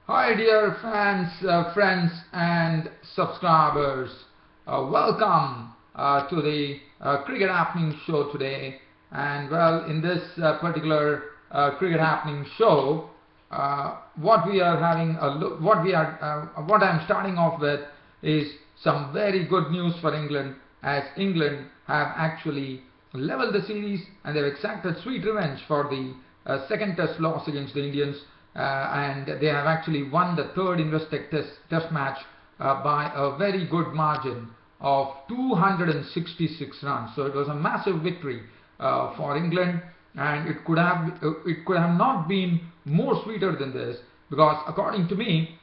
Hi dear fans, friends and subscribers. Welcome to the cricket happening show today. And well, in this particular cricket happening show, what we are having a look, what I'm starting off with is some very good news for England, as England have actually leveled the series and they've exacted sweet revenge for the second test loss against the Indians. And they have actually won the third Investec test match by a very good margin of 266 runs. So it was a massive victory for England, and it could have not been more sweeter than this, because according to me,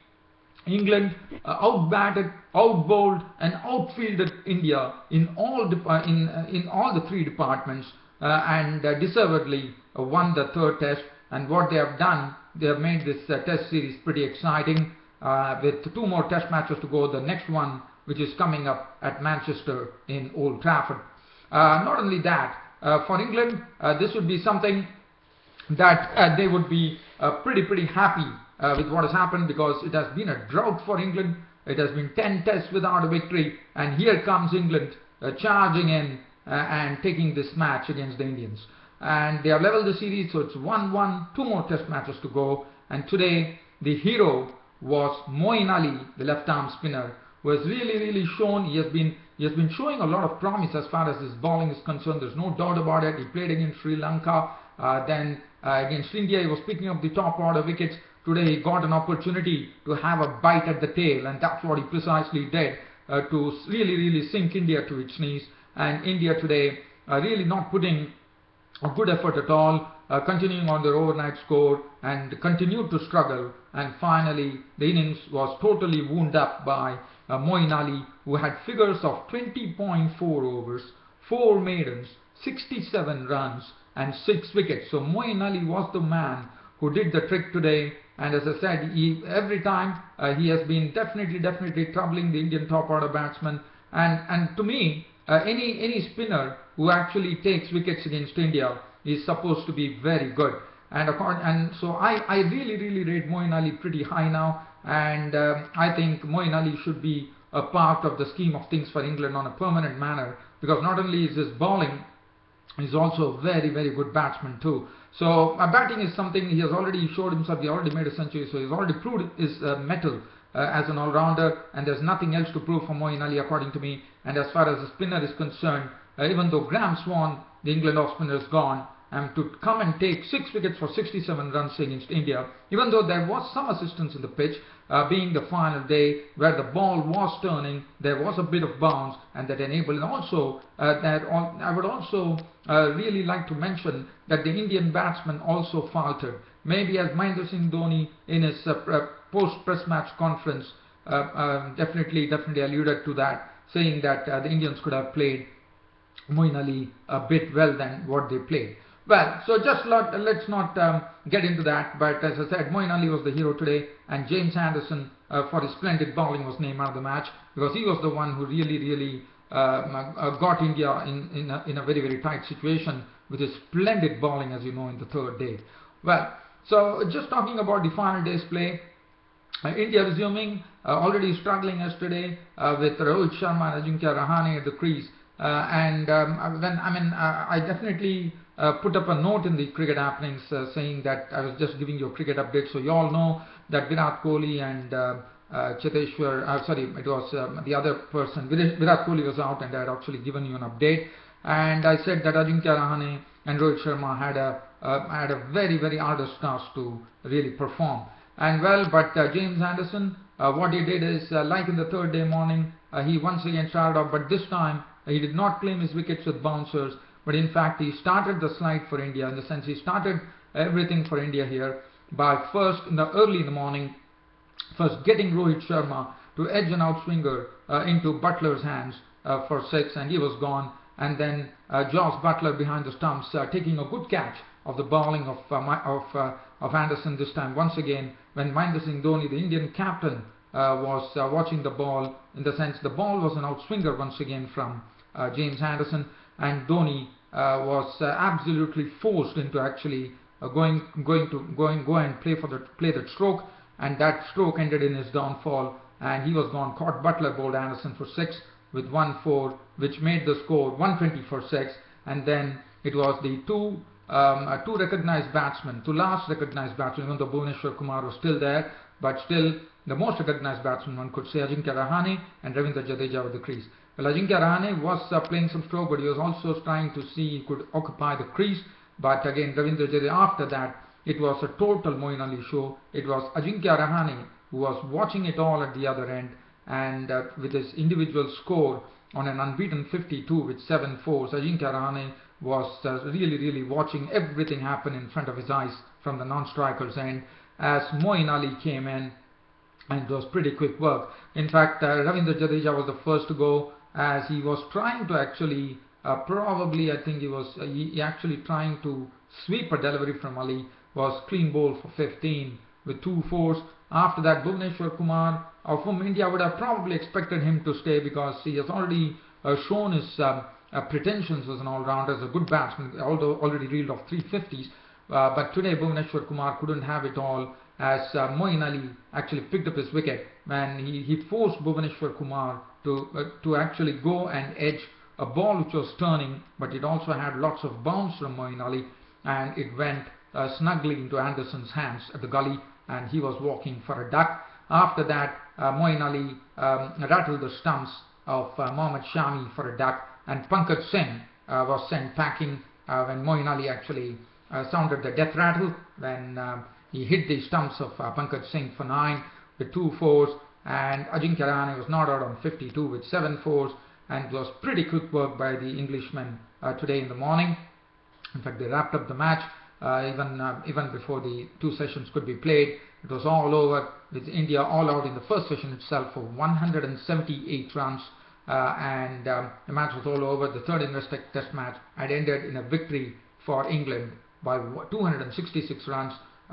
England outbatted, outbowled, and outfielded India in all the three departments, and deservedly won the third test. And what they have done, they have made this test series pretty exciting, with two more test matches to go. The next one, which is coming up at Manchester in Old Trafford. Not only that, for England, this would be something that they would be pretty happy with what has happened, because it has been a drought for England. It has been 10 tests without a victory, and here comes England charging in and taking this match against the Indians. And they have leveled the series, so it's 1-1, two more test matches to go. And today the hero was Moeen Ali, the left-arm spinner, who has really shown he has been showing a lot of promise as far as his bowling is concerned. There's no doubt about it. He played against Sri Lanka, then against India he was picking up the top order wickets. Today he got an opportunity to have a bite at the tail, and that's what he precisely did, to really sink India to its knees. And India today really not putting a good effort at all, continuing on their overnight score, and continued to struggle. And finally the innings was totally wound up by Moeen Ali, who had figures of 20.4 overs, 4 maidens, 67 runs and 6 wickets. So Moeen Ali was the man who did the trick today. And as I said, every time he has been definitely troubling the Indian top order batsmen. And to me, any spinner who actually takes wickets against India is supposed to be very good. And so I really rate Moeen Ali pretty high now. And I think Moeen Ali should be a part of the scheme of things for England on a permanent manner, because not only is his bowling, he's also a very good batsman too. So batting is something he has already showed himself. He already made a century, so he's already proved his mettle as an all-rounder, and there's nothing else to prove for Moeen Ali according to me. And as far as the spinner is concerned, even though Graham Swan, the England off spinner, is gone, and to come and take 6 wickets for 67 runs against India, even though there was some assistance in the pitch, being the final day where the ball was turning, there was a bit of bounce, and that enabled. And also I would also really like to mention that the Indian batsmen also faltered. Maybe as Mahendra Singh Dhoni in his post press match conference definitely alluded to that, saying that the Indians could have played Moeen Ali a bit well than what they played. Well, so let's not get into that. But as I said, Moeen Ali was the hero today, and James Anderson, for his splendid bowling, was named man of the match, because he was the one who really got India in a very tight situation with his splendid bowling, as you know, in the third day. Well, so just talking about the final day's play, India resuming, already struggling yesterday with Rohit Sharma and Ajinkya Rahane at the crease. I definitely put up a note in the cricket happenings saying that I was just giving you a cricket update, so you all know that Virat Kohli and it was the other person. Virat Kohli was out, and I had actually given you an update, and I said that Ajinkya Rahane and Rohit Sharma had a very arduous task to really perform. And well, but James Anderson, what he did is, like in the third day morning, he once again started off, but this time he did not claim his wickets with bouncers, but in fact he started the slide for India, in the sense he started everything for India here by first, early in the morning, first getting Rohit Sharma to edge an outswinger into Butler's hands for 6, and he was gone. And then Joss Butler behind the stumps taking a good catch of the bowling of Anderson this time. Once again, when Mahendra Singh Dhoni, the Indian captain, was watching the ball, in the sense the ball was an outswinger once again from James Anderson, and Dhoni was absolutely forced into actually go and play the stroke. and that stroke ended in his downfall, and he was gone. Caught Butler bowled Anderson for 6 with 1-4, which made the score 120 for 6, and then it was the two recognized batsmen, two last recognized batsmen, even though Bhuvneshwar Kumar was still there, but still the most recognized batsmen, one could say, Ajinkya Rahane and Ravindra Jadeja with the crease. Well, Ajinkya Rahane was playing some stroke, but he was also trying to see he could occupy the crease. But again, Ravindra Jadeja, after that, it was a total Moeen Ali show. It was Ajinkya Rahane who was watching it all at the other end, and with his individual score on an unbeaten 52 with 7 fours, Ajinkya Rahane was really watching everything happen in front of his eyes from the non-strikers end as Moeen Ali came in, and it was pretty quick work. In fact, Ravindra Jadeja was the first to go, as he was trying to actually probably, I think he actually trying to sweep a delivery from Ali. Was clean bowl for 15 with 2 fours. After that, Bhuvneshwar Kumar from India would have probably expected him to stay, because he has already shown his pretensions as an all-rounder, as a good batsman, although already reeled off 350s. But today Bhuvneshwar Kumar couldn't have it all, as Moeen Ali actually picked up his wicket, and he forced Bhuvneshwar Kumar to actually go and edge a ball which was turning, but it also had lots of bounce from Moeen Ali, and it went snugly into Anderson's hands at the gully, and he was walking for a duck. After that, Moeen Ali rattled the stumps of Mohammad Shami for a duck, and Pankaj Singh was sent packing when Moeen Ali actually sounded the death rattle, when he hit the stumps of Pankaj Singh for 9 with 2 fours, and Ajinkya Rahane was not out on 52 with 7 fours, and it was pretty quick work by the Englishmen today in the morning. In fact, they wrapped up the match even before the 2 sessions could be played. It was all over, with India all out in the first session itself for 178 runs, and the match was all over. The third Investec Test match had ended in a victory for England by 266 runs,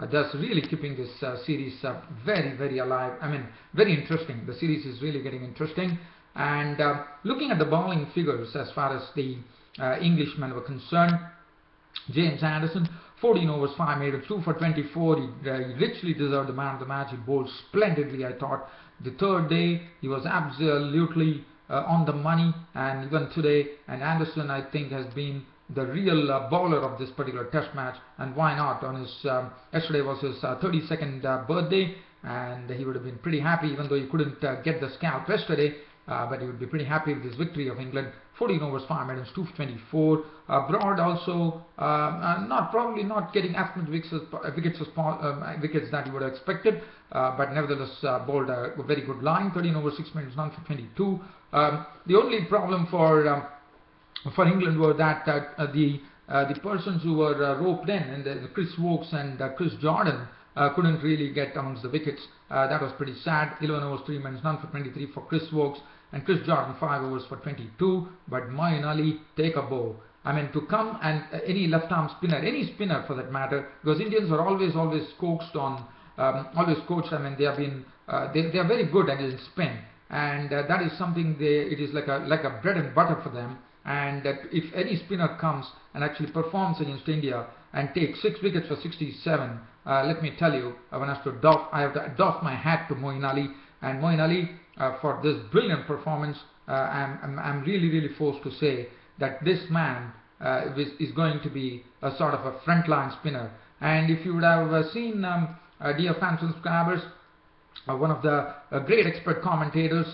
thus really keeping this series very alive. I mean, very interesting. The series is really getting interesting. And looking at the bowling figures as far as the Englishmen were concerned, James Anderson, 14 overs, 5 made, 2 for 24. He richly deserved the man of the match. He bowled splendidly, I thought. The third day, he was absolutely on the money, and even today, and Anderson, I think, has been the real bowler of this particular test match. And why not? On his yesterday was his 32nd birthday, and he would have been pretty happy, even though he couldn't get the scalp yesterday. But he would be pretty happy with this victory of England. 14 overs, 5 medals, 2 for 24. Broad also probably not getting as much wickets that he would have expected, but nevertheless bowled a very good line. 13 overs, 6 medals, 9 for 22. The only problem for England were that the persons who were roped in, and the Chris Wokes and Chris Jordan, couldn't really get amongst the wickets. That was pretty sad. 11 overs, 3 medals, none for 23 for Chris Wokes, and Chris Jordan 5 overs for 22. But Moeen Ali, take a bow. I mean, to come and any left arm spinner, any spinner for that matter, because Indians are always coached on, I mean, they have been they are very good at in spin, and that is something it is like a bread and butter for them. And that if any spinner comes and actually performs against India and takes 6 wickets for 67, let me tell you, I have to doff my hat to Moeen Ali. And Moeen Ali, for this brilliant performance, I'm really forced to say that this man is going to be a sort of a frontline spinner. And if you would have seen, dear fans and subscribers, one of the great expert commentators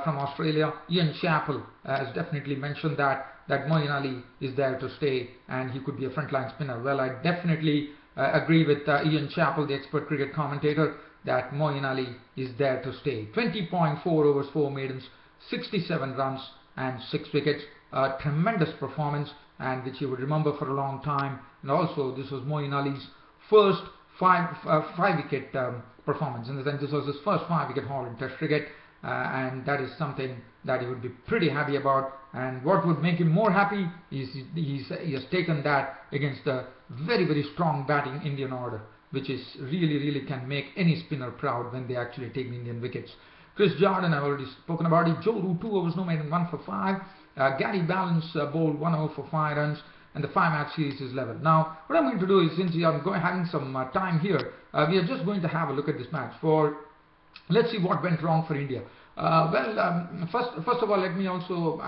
from Australia, Ian Chappell, has definitely mentioned that Moeen Ali is there to stay and he could be a frontline spinner. Well, I definitely agree with Ian Chappell, the expert cricket commentator, that Moeen Ali is there to stay. 20.4 overs, 4 maidens, 67 runs and 6 wickets. A tremendous performance, and which you would remember for a long time. And also, this was Moeen Ali's first 5-wicket performance, and this was his first 5-wicket haul in Test cricket, and that is something that he would be pretty happy about. And what would make him more happy is he has taken that against a very strong batting Indian order, which is really can make any spinner proud when they actually take the Indian wickets. Chris Jordan, I've already spoken about it. Joe Root, 2 overs, no made, and 1 for 5. Gary Ballance bowled 1 over for 5 runs. and the 5-match series is level. Now, what I'm going to do is, since we are having some time here, we are just going to have a look at this match. Let's see what went wrong for India. First of all, let me also,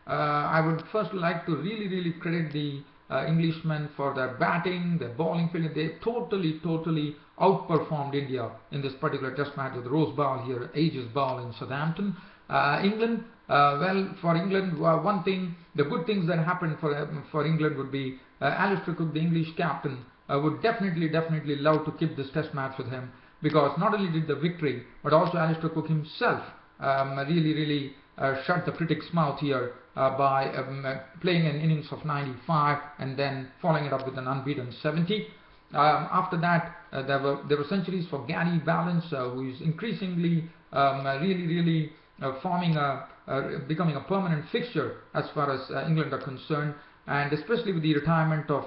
I would first like to really credit the Englishmen for their batting, their bowling field. They totally outperformed India in this particular test match with Rose Bowl here, Aegis Bowl in Southampton. England, for England, one thing, the good things that happened for England would be Alistair Cook, the English captain, would definitely love to keep this test match with him, because not only did the victory, but also Alistair Cook himself really shut the critics' mouth here by playing an innings of 95 and then following it up with an unbeaten 70. After that, there were centuries for Gary Balance, who is increasingly really becoming a permanent fixture as far as England are concerned, and especially with the retirement of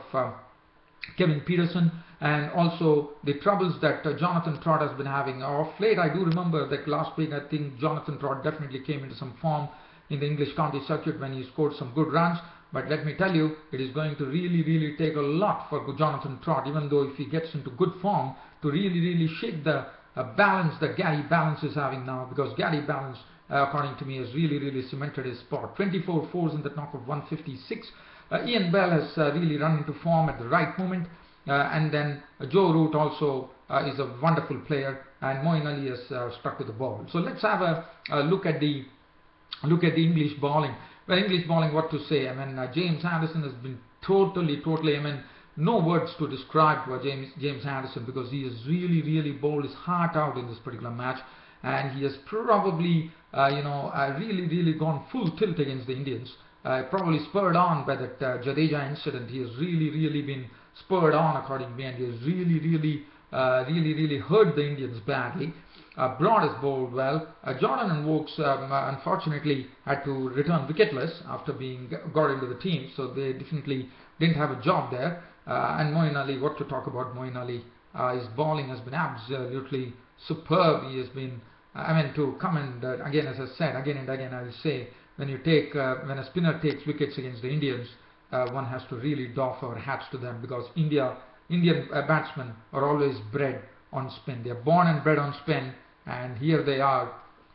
Kevin Peterson, and also the troubles that Jonathan Trott has been having. Of late, I do remember that last week, I think Jonathan Trott definitely came into some form in the English county circuit when he scored some good runs. But let me tell you, it is going to really take a lot for Jonathan Trott, even though if he gets into good form, to really shake the balance that Gary Balance is having now, because Gary Balance, according to me, has really cemented his spot. 24 fours in the knock of 156. Ian Bell has really run into form at the right moment, and then Joe Root also is a wonderful player, and Moeen Ali has stuck with the ball. So let's have a look at the English bowling. Well, English bowling, what to say? James Anderson has been totally. No words to describe James Anderson, because he has really bowled his heart out in this particular match, and he has probably really gone full tilt against the Indians. Probably spurred on by that Jadeja incident. He has really been spurred on, according to me, and he has really hurt the Indians badly. Broad has bowled well. Jordan and Wokes unfortunately had to return wicketless after being got into the team, so they definitely didn't have a job there. And Moeen Ali, what to talk about Moeen Ali? His bowling has been absolutely superb. He has been, to come and again, as I said, again and again, I will say, when a spinner takes wickets against the Indians, one has to really doff our hats to them, because Indian batsmen are always bred on spin. They are born and bred on spin, and here they are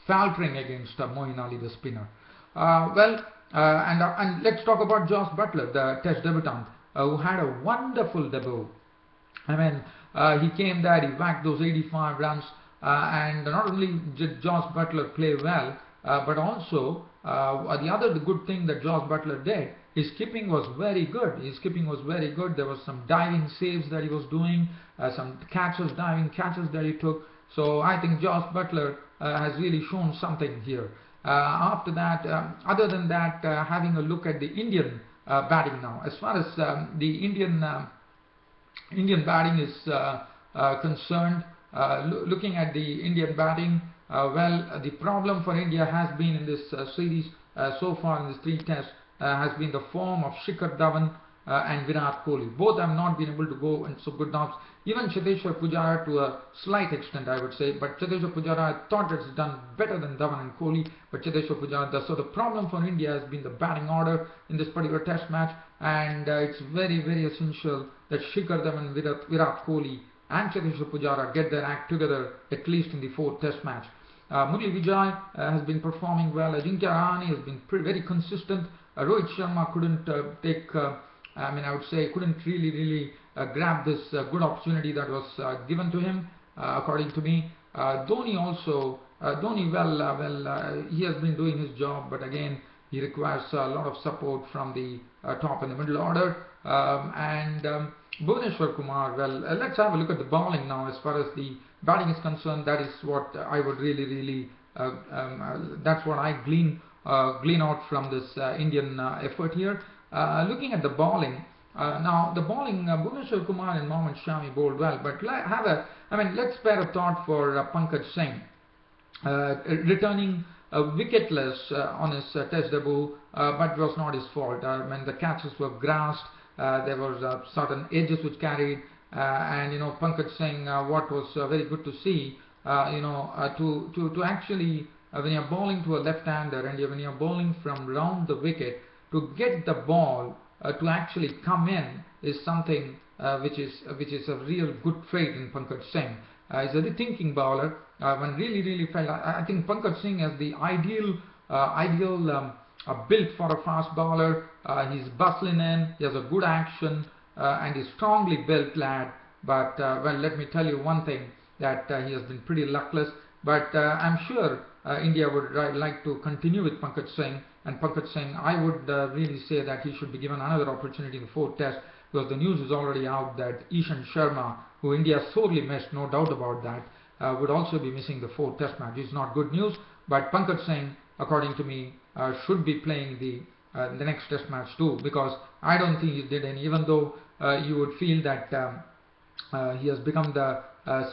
faltering against Moeen Ali, the spinner. And let's talk about Josh Buttler, the Test debutant, who had a wonderful debut. He came there, he whacked those 85 runs, and not only did Josh Buttler play well, but also the good thing that Josh Buttler did, his skipping was very good. There was some diving saves that he was doing, some diving catches that he took. So I think Josh Buttler has really shown something here. After that, other than that, having a look at the Indian batting now. As far as the Indian batting is concerned, looking at the Indian batting, the problem for India has been in this series so far in this 3 tests has been the form of Shikhar Dhawan and Virat Kohli. Both have not been able to go in so good knocks. Even Cheteshwar Pujara to a slight extent, I would say, but Cheteshwar Pujara, I thought has done better than Dhawan and Kohli, but Cheteshwar Pujara does. So the problem for India has been the batting order in this particular test match, and it's very essential that Shikhar Dhawan, Virat Kohli and Cheteshwar Pujara get their act together, at least in the 4th test match. Murali Vijay has been performing well. Ajinkya Rahane has been very consistent. Rohit Sharma couldn't couldn't really grab this good opportunity that was given to him, according to me. Dhoni also, he has been doing his job, but again, he requires a lot of support from the top and the middle order. Bhuvneshwar Kumar, let's have a look at the bowling now. As far as the batting is concerned, that is what I would really that's what I glean out from this Indian effort here. Looking at the bowling, now the bowling, Bhuvneshwar Kumar and Mohammad Shami bowled well, but let's spare a thought for Pankaj Singh, returning wicketless on his test debut, but it was not his fault. The catches were grassed, there was certain edges which carried, and Pankaj Singh, what was very good to see, to actually, when you're bowling to a left-hander and when you're bowling from round the wicket, to get the ball to actually come in is something which is a real good trait in Pankaj Singh. He's a rethinking bowler. One really felt, I think Pankaj Singh is the ideal built for a fast bowler. He's bustling in, he has a good action, and he's strongly built lad. But well, let me tell you one thing, that he has been pretty luckless. But I'm sure India would like to continue with Pankaj Singh. And Pankaj Singh, I would really say that he should be given another opportunity in the fourth test, because the news is already out that Ishan Sharma, who India sorely missed, no doubt about that, would also be missing the fourth test match. It's not good news, but Pankaj Singh, according to me, should be playing the next test match too, because I don't think he did any, even though you would feel that he has become the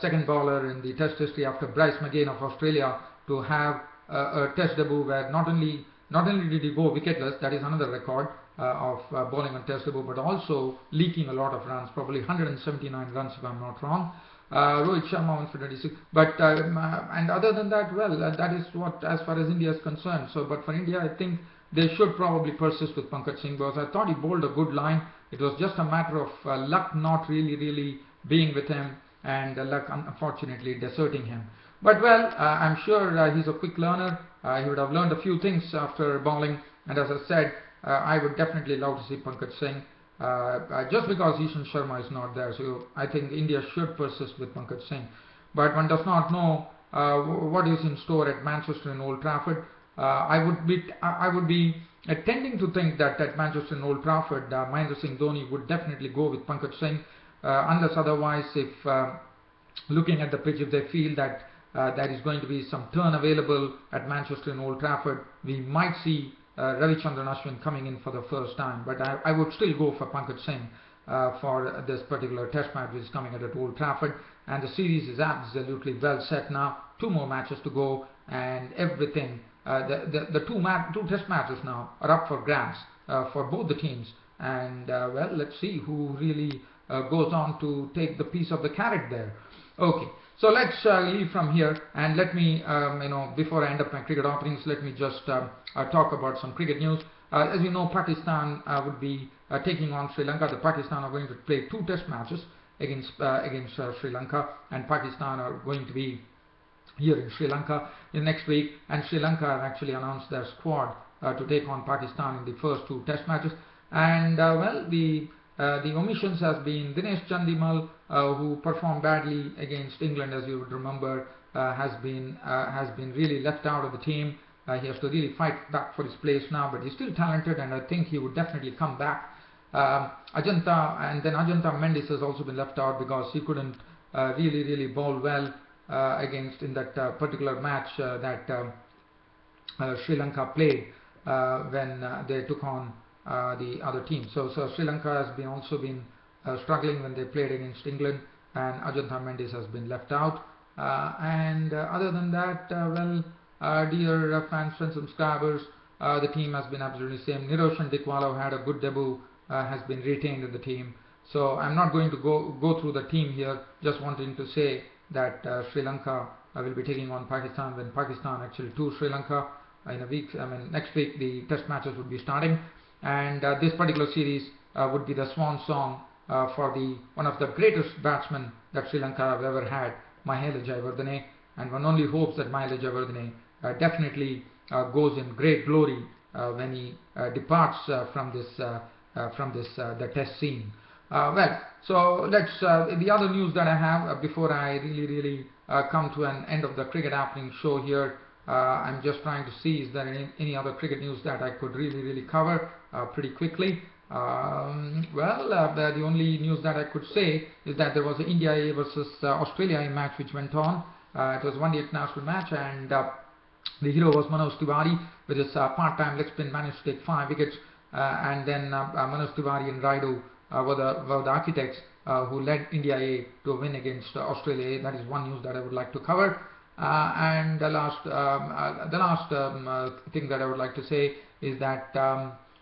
second bowler in the test history after Bryce McGain of Australia to have a test debut where not only did he go wicketless, that is another record of bowling on test debut, but also leaking a lot of runs, probably 179 runs if I'm not wrong. Rohit Sharma 126, but and other than that, well, that is what as far as India is concerned. So, but for India, I think they should probably persist with Pankaj Singh, because I thought he bowled a good line. It was just a matter of luck not really being with him, and luck unfortunately deserting him. But well, I'm sure he's a quick learner. He would have learned a few things after bowling, and as I said, I would definitely love to see Pankaj Singh, just because Ishan Sharma is not there. So I think India should persist with Pankaj Singh. But one does not know what is in store at Manchester and Old Trafford. I would be tending to think that at Manchester and Old Trafford, Mahendra Singh Dhoni would definitely go with Pankaj Singh, unless otherwise, if looking at the pitch, if they feel that there is going to be some turn available at Manchester and Old Trafford, we might see Ravichandran Ashwin coming in for the first time. But I would still go for Pankaj Singh for this particular test match which is coming at Old Trafford. And the series is absolutely well set now. 2 more matches to go, and everything. The two test matches now are up for grabs for both the teams. And well, let's see who really goes on to take the piece of the carrot there. Okay. So let's leave from here, and let me, before I end up my cricket openings, let me just talk about some cricket news. As you know, Pakistan would be taking on Sri Lanka. The Pakistan are going to play 2 test matches against Sri Lanka, and Pakistan are going to be here in Sri Lanka in next week. And Sri Lanka have actually announced their squad to take on Pakistan in the first 2 test matches. And well, the omissions has been Dinesh Chandimal, who performed badly against England, as you would remember, has been really left out of the team. He has to really fight back for his place now, but he's still talented, and I think he would definitely come back. Ajanta Mendes has also been left out because he couldn't really bowl well against in that particular match that Sri Lanka played when they took on the other team. So Sri Lanka has also been struggling when they played against England, and Ajanta Mendes has been left out. Other than that, dear fans, friends, subscribers, the team has been absolutely same. Niroshan Dickwala, who had a good debut, has been retained in the team. So I'm not going to go through the team here, just wanting to say that Sri Lanka will be taking on Pakistan when Pakistan actually to Sri Lanka in a week. Next week the test matches would be starting, and this particular series would be the swan song for one of the greatest batsmen that Sri Lanka have ever had, Mahela Jayawardene, and one only hopes that Mahela Jayawardene definitely goes in great glory when he departs from the test scene. So let's the other news that I have before I really come to an end of the cricket happening show here. I'm just trying to see is there any other cricket news that I could really cover pretty quickly. The only news that I could say is that there was an India A versus Australia A match which went on. It was one-day international match, and the hero was Manoj Tiwari with his part-time leg spin, managed to take 5 wickets, and then Manoj Tiwari and Raidu were the architects who led India A to a win against Australia A. That is one news that I would like to cover. And the last thing that I would like to say is that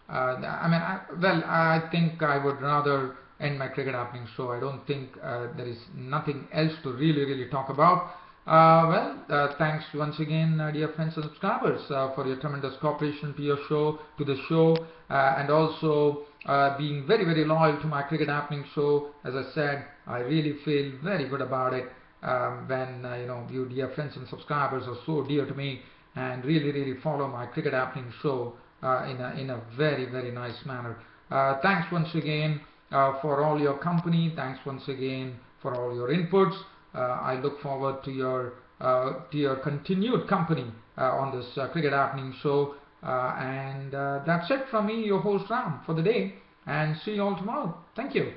I think I would rather end my cricket happening show. I don't think there is nothing else to really talk about. Thanks once again, dear friends and subscribers, for your tremendous cooperation to the show, and also being very, very loyal to my Cricket Happening show. As I said, I really feel very good about it when you, dear friends and subscribers, are so dear to me and really, really follow my Cricket Happening show in a very, very nice manner. Thanks once again for all your company. Thanks once again for all your inputs. I look forward to your continued company on this Cricket Happening show. And that's it from me, your host Ram, for the day. And see you all tomorrow. Thank you.